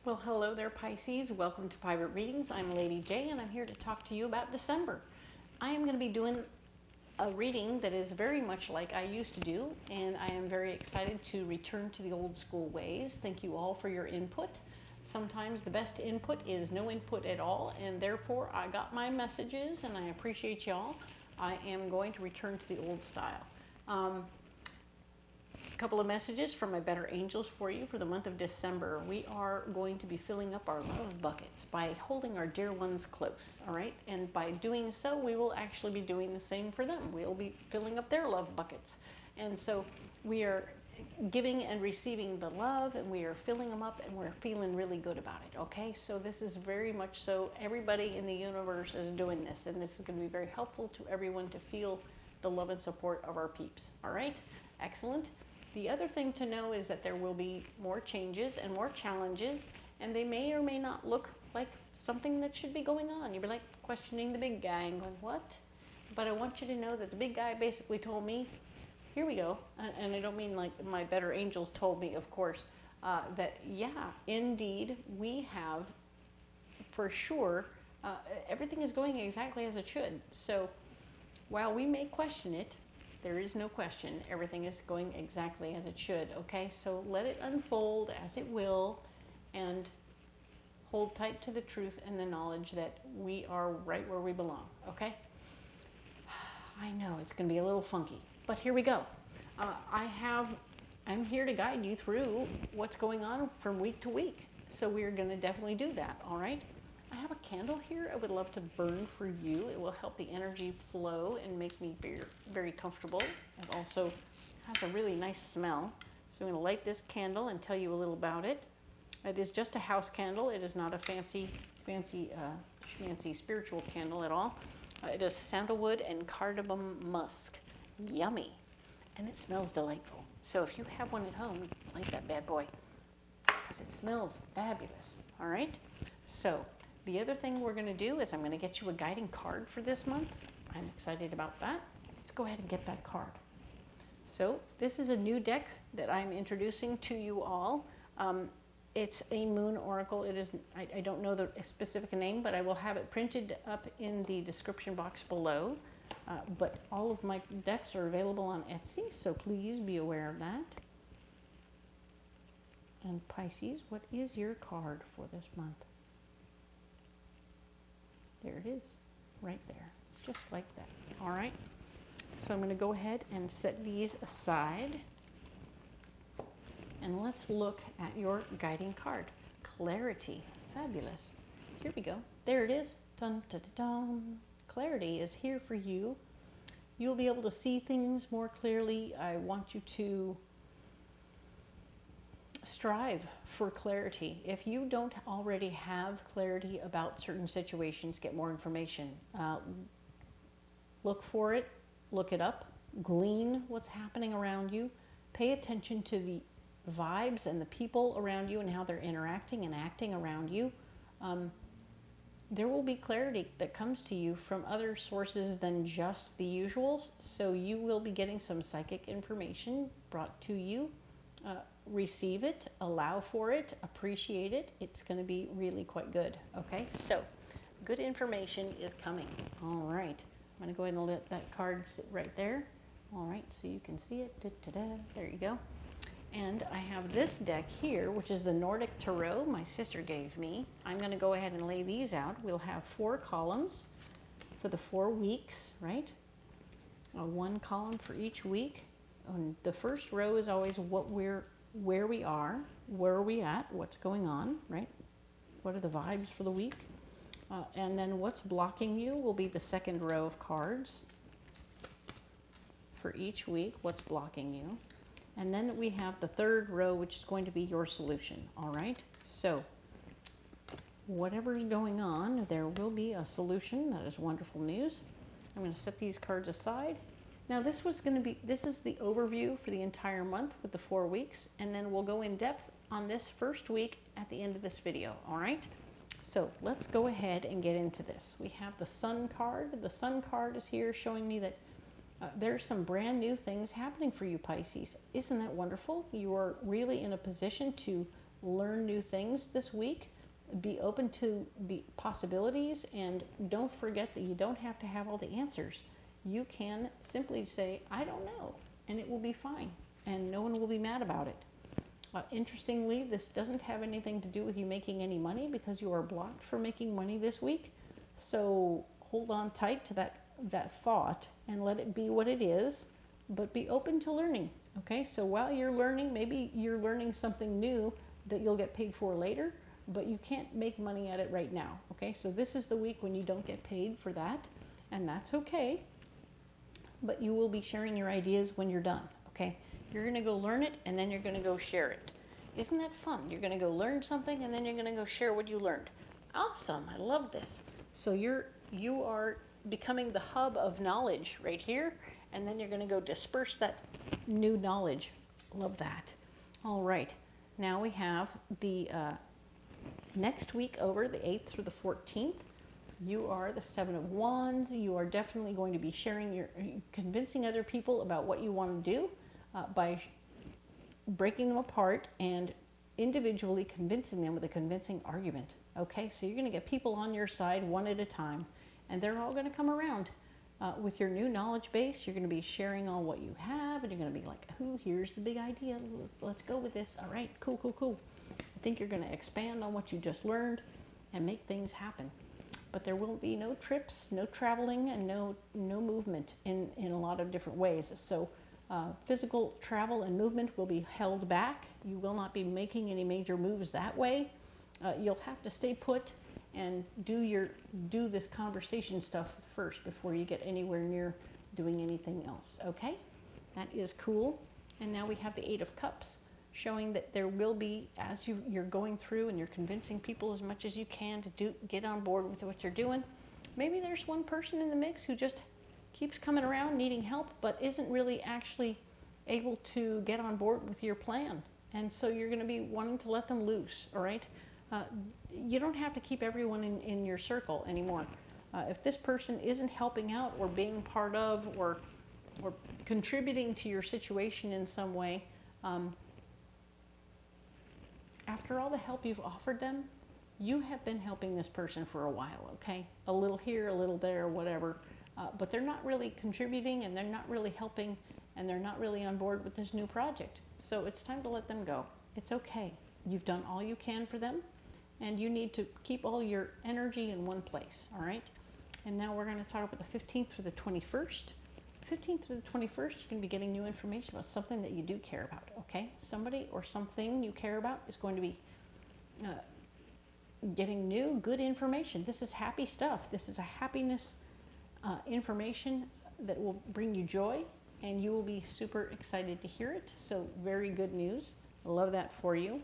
Well, hello there, Pisces. Welcome to Private Readings. I'm Lady J, and I'm here to talk to you about December. I am going to be doing a reading that is very much like I used to do, and I am very excited to return to the old school ways. Thank you all for your input. Sometimes the best input is no input at all, and therefore I got my messages, and I appreciate y'all. I am going to return to the old style. A couple of messages from my better angels for you for the month of December. We are going to be filling up our love buckets by holding our dear ones close, all right? And by doing so, we will actually be doing the same for them. We'll be filling up their love buckets. And so we are giving and receiving the love, and we are filling them up, and we're feeling really good about it, okay? So this is very much so, everybody in the universe is doing this, and this is going to be very helpful to everyone to feel the love and support of our peeps, all right? Excellent. The other thing to know is that there will be more changes and more challenges, and they may or may not look like something that should be going on. You'll be like questioning the big guy and going, what? But I want you to know that the big guy basically told me, here we go, and I don't mean like my better angels told me, of course, that yeah, indeed, we have for sure, everything is going exactly as it should. So while we may question it, there is no question. Everything is going exactly as it should, okay? So let it unfold as it will, and hold tight to the truth and the knowledge that we are right where we belong, okay? I know it's going to be a little funky, but here we go. I'm here to guide you through what's going on from week to week. So we're going to definitely do that, all right? I have a candle here I would love to burn for you. It will help the energy flow and make me very, very comfortable. It also has a really nice smell. So I'm going to light this candle and tell you a little about it. It is just a house candle. It is not a fancy spiritual candle at all. It is sandalwood and cardamom musk. Yummy. And it smells delightful. So if you have one at home, light that bad boy, because it smells fabulous. All right? So the other thing we're going to do is I'm going to get you a guiding card for this month. I'm excited about that. Let's go ahead and get that card. So this is a new deck that I'm introducing to you all. It's a moon oracle. It is, I don't know the specific name, but I will have it printed up in the description box below. But all of my decks are available on Etsy, so please be aware of that. And Pisces, what is your card for this month? There it is, right there, just like that. All right, so I'm going to go ahead and set these aside. And let's look at your guiding card. Clarity, fabulous. Here we go, there it is. Dun, dun, dun, dun. Clarity is here for you. You'll be able to see things more clearly. I want you to strive for clarity. If you don't already have clarity about certain situations, get more information. Look for it, look it up, glean what's happening around you, pay attention to the vibes and the people around you and how they're interacting and acting around you. There will be clarity that comes to you from other sources than just the usuals, so you will be getting some psychic information brought to you. Receive it, allow for it, appreciate it. It's going to be really quite good, okay? So, good information is coming. All right, I'm going to go ahead and let that card sit right there. All right, so you can see it. Da-da-da. There you go. And I have this deck here, which is the Nordic Tarot my sister gave me. I'm going to go ahead and lay these out. We'll have 4 columns for the 4 weeks, right? One column for each week. And the first row is always where we are, where are we at, what's going on, right? What are the vibes for the week? And then what's blocking you will be the second row of cards for each week, what's blocking you. And then we have the third row, which is going to be your solution, all right? So whatever's going on, there will be a solution. That is wonderful news. I'm going to set these cards aside. Now this is the overview for the entire month with the 4 weeks, and then we'll go in depth on this first week at the end of this video, all right? So let's go ahead and get into this. We have the Sun card. The Sun card is here showing me that there's some brand new things happening for you, Pisces. Isn't that wonderful? You are really in a position to learn new things this week. Be open to the possibilities, and don't forget that you don't have to have all the answers. You can simply say, I don't know, and it will be fine, and no one will be mad about it. Interestingly, this doesn't have anything to do with you making any money, because you are blocked from making money this week. So hold on tight to that thought and let it be what it is, but be open to learning. Okay, so while you're learning, maybe you're learning something new that you'll get paid for later, but you can't make money at it right now. Okay, so this is the week when you don't get paid for that, and that's okay. But you will be sharing your ideas when you're done. Okay, you're going to go learn it, and then you're going to go share it. Isn't that fun? You're going to go learn something, and then you're going to go share what you learned. Awesome, I love this. So you are becoming the hub of knowledge right here, and then you're going to go disperse that new knowledge. Love that. All right, now we have the next week over, the 8th through the 14th. You are the 7 of Wands. You are definitely going to be sharing convincing other people about what you want to do by breaking them apart and individually convincing them with a convincing argument. Okay, so you're going to get people on your side one at a time, and they're all going to come around. With your new knowledge base, you're going to be sharing all what you have, and you're going to be like, "Ooh, here's the big idea. Let's go with this. All right, cool, cool, cool." I think you're going to expand on what you just learned and make things happen. But there will be no trips, no traveling, and no movement in a lot of different ways. So physical travel and movement will be held back. You will not be making any major moves that way. You'll have to stay put and do this conversation stuff first before you get anywhere near doing anything else. Okay, that is cool. And now we have the 8 of Cups, showing that there will be, as you're going through and you're convincing people as much as you can to get on board with what you're doing. Maybe there's one person in the mix who just keeps coming around needing help, but isn't really actually able to get on board with your plan. And so you're going to be wanting to let them loose, all right? You don't have to keep everyone in your circle anymore. If this person isn't helping out or being part of or contributing to your situation in some way, after all the help you've offered them, you have been helping this person for a while, okay? A little here, a little there, whatever. But they're not really contributing, and they're not really helping, and they're not really on board with this new project. So it's time to let them go. It's okay. You've done all you can for them, and you need to keep all your energy in one place, all right? And now we're going to talk about the 15th through the 21st. 15th through the 21st, you're going to be getting new information about something that you do care about, okay? Somebody or something you care about is going to be getting new, good information. This is happy stuff. This is a happiness information that will bring you joy, and you will be super excited to hear it. So very good news. I love that for you.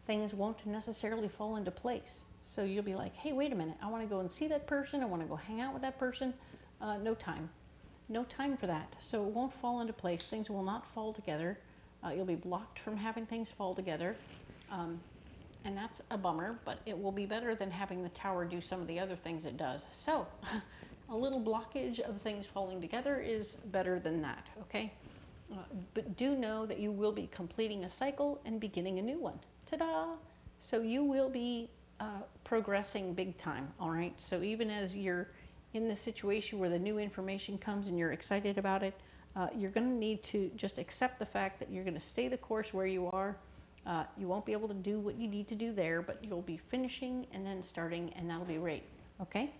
Things won't necessarily fall into place. So you'll be like, hey, wait a minute. I want to go and see that person. I want to go hang out with that person. No time. No time for that. So it won't fall into place. Things will not fall together. You'll be blocked from having things fall together. And that's a bummer, but it will be better than having the tower do some of the other things it does. So a little blockage of things falling together is better than that, okay? But do know that you will be completing a cycle and beginning a new one. Ta-da! So you will be progressing big time, all right? So even as you're in the situation where the new information comes and you're excited about it, you're going to need to just accept the fact that you're going to stay the course where you are. You won't be able to do what you need to do there, but you'll be finishing and then starting, and that'll be great, okay?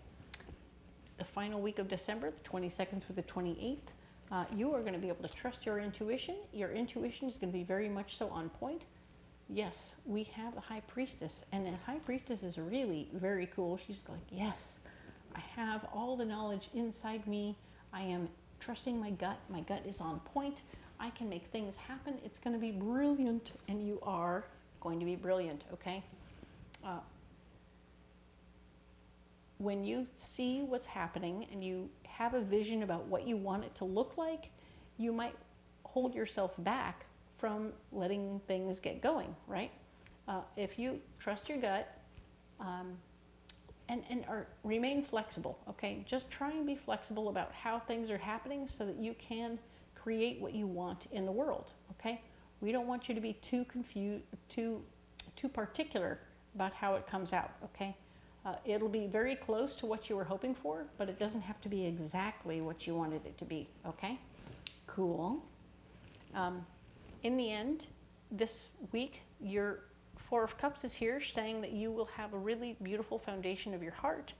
The final week of December, the 22nd through the 28th, you are going to be able to trust your intuition. Your intuition is going to be very much so on point. Yes, we have the High Priestess, and the High Priestess is really very cool. She's like, yes, I have all the knowledge inside me. I am trusting my gut. My gut is on point. I can make things happen. It's going to be brilliant, and you are going to be brilliant, okay? When you see what's happening and you have a vision about what you want it to look like, you might hold yourself back from letting things get going, right? If you trust your gut and remain flexible, okay? Just try and be flexible about how things are happening so that you can create what you want in the world, okay? We don't want you to be too confused, too particular about how it comes out, okay? It'll be very close to what you were hoping for, but it doesn't have to be exactly what you wanted it to be, okay? Cool. In the end, this week, your Four of Cups is here, saying that you will have a really beautiful foundation of your heart.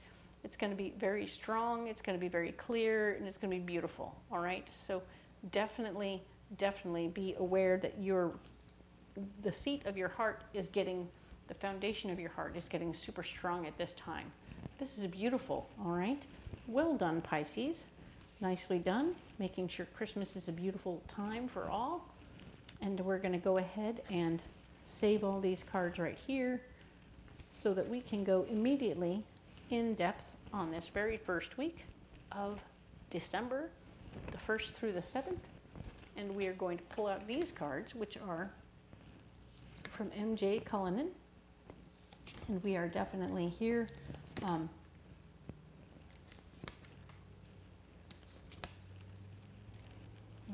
It's going to be very strong, it's going to be very clear, and it's going to be beautiful, all right? So definitely be aware that the seat of your heart is getting, the foundation of your heart is getting super strong at this time. This is beautiful, all right? Well done, Pisces. Nicely done, making sure Christmas is a beautiful time for all. And we're going to go ahead and save all these cards right here so that we can go immediately in depth on this very first week of December, the 1st through the 7th. And we are going to pull out these cards, which are from MJ Cullinane. And we are definitely here.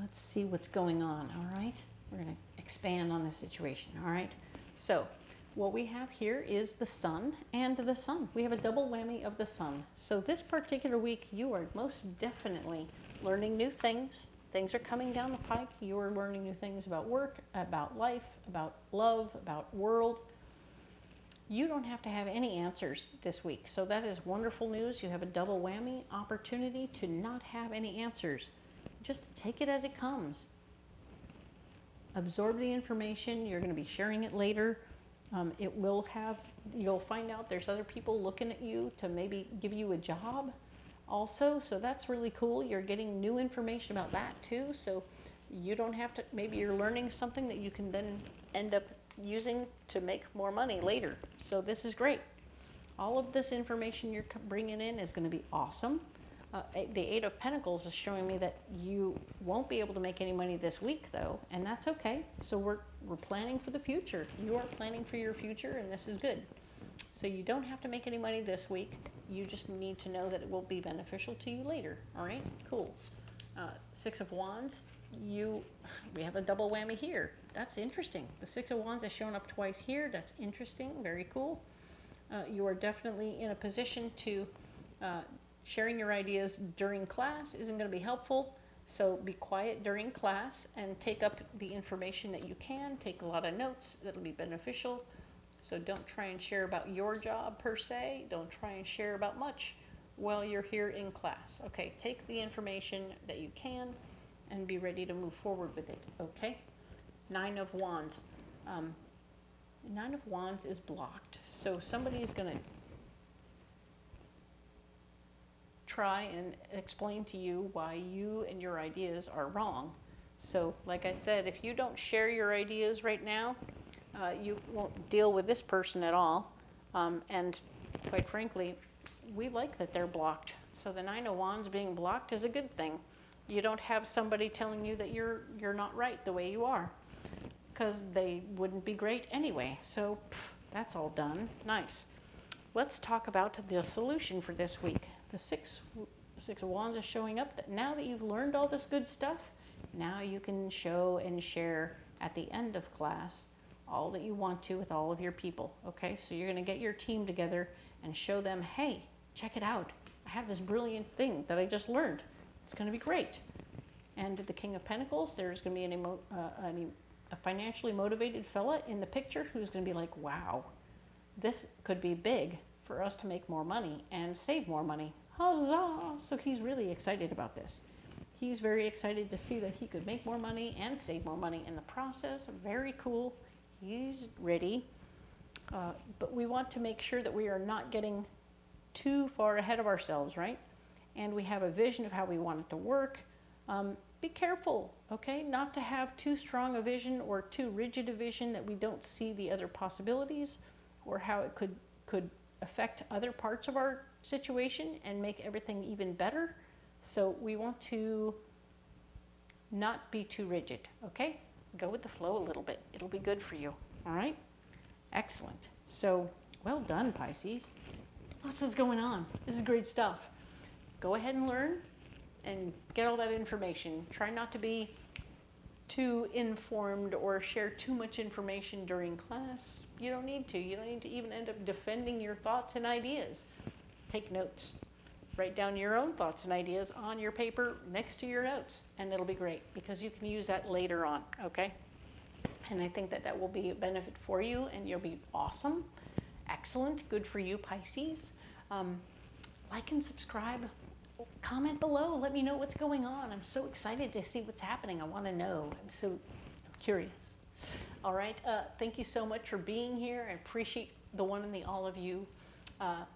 Let's see what's going on, all right? We're going to expand on the situation, all right? So what we have here is the sun and the sun. We have a double whammy of the sun. So this particular week, you are most definitely learning new things. Things are coming down the pike. You are learning new things about work, about life, about love, about world. You don't have to have any answers this week. So that is wonderful news. You have a double whammy opportunity to not have any answers. Just take it as it comes. Absorb the information. You're going to be sharing it later. It will have, you'll find out there's other people looking at you to maybe give you a job also. So that's really cool. You're getting new information about that too. So you don't have to, maybe you're learning something that you can then end up using to make more money later. So this is great. All of this information you're bringing in is going to be awesome. The Eight of Pentacles is showing me that you won't be able to make any money this week, though, and that's okay. So we're planning for the future. You are planning for your future, and this is good. So you don't have to make any money this week. You just need to know that it will be beneficial to you later. All right? Cool. Six of Wands. We have a double whammy here. That's interesting. The Six of Wands has shown up twice here. That's interesting. Very cool. You are definitely in a position to... sharing your ideas during class isn't going to be helpful, so be quiet during class and take up the information that you can. Take a lot of notes. That'll be beneficial. So don't try and share about your job per se. Don't try and share about much while you're here in class. Okay, take the information that you can and be ready to move forward with it, okay? Nine of Wands. Nine of Wands is blocked, so somebody is going to try and explain to you why you and your ideas are wrong. So like I said, if you don't share your ideas right now, you won't deal with this person at all. And quite frankly, we like that they're blocked. So the Nine of Wands being blocked is a good thing. You don't have somebody telling you that you're not right the way you are, because they wouldn't be great anyway. So that's all done. Nice. Let's talk about the solution for this week. The Six of Wands is showing up that now that you've learned all this good stuff, now you can show and share at the end of class all that you want to with all of your people. Okay, so you're going to get your team together and show them, hey, check it out. I have this brilliant thing that I just learned. It's going to be great. And the King of Pentacles, there's going to be a financially motivated fella in the picture who's going to be like, wow, this could be big for us to make more money and save more money. Huzzah! So he's really excited about this. He's very excited to see that he could make more money and save more money in the process. Very cool. He's ready. But we want to make sure that we are not getting too far ahead of ourselves, right? And we have a vision of how we want it to work. Be careful, okay? Not to have too strong a vision or too rigid a vision that we don't see the other possibilities or how it could affect other parts of our situation and make everything even better. So we want to not be too rigid, okay? Go with the flow a little bit. It'll be good for you, all right? Excellent. So well done, Pisces. Lots is going on. This is great stuff. Go ahead and learn and get all that information. Try not to be too informed or share too much information during class. You don't need to. You don't need to even end up defending your thoughts and ideas. Take notes. Write down your own thoughts and ideas on your paper next to your notes, and it'll be great because you can use that later on, okay? And I think that that will be a benefit for you, and you'll be awesome. Excellent. Good for you, Pisces. Like and subscribe. Comment below. Let me know what's going on. I'm so excited to see what's happening. I want to know. I'm so curious. All right. Thank you so much for being here. I appreciate the one and the all of you.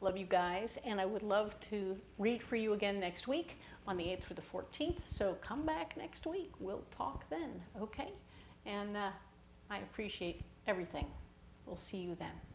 Love you guys. And I would love to read for you again next week on the 8th through the 14th. So come back next week. We'll talk then. Okay? And I appreciate everything. We'll see you then.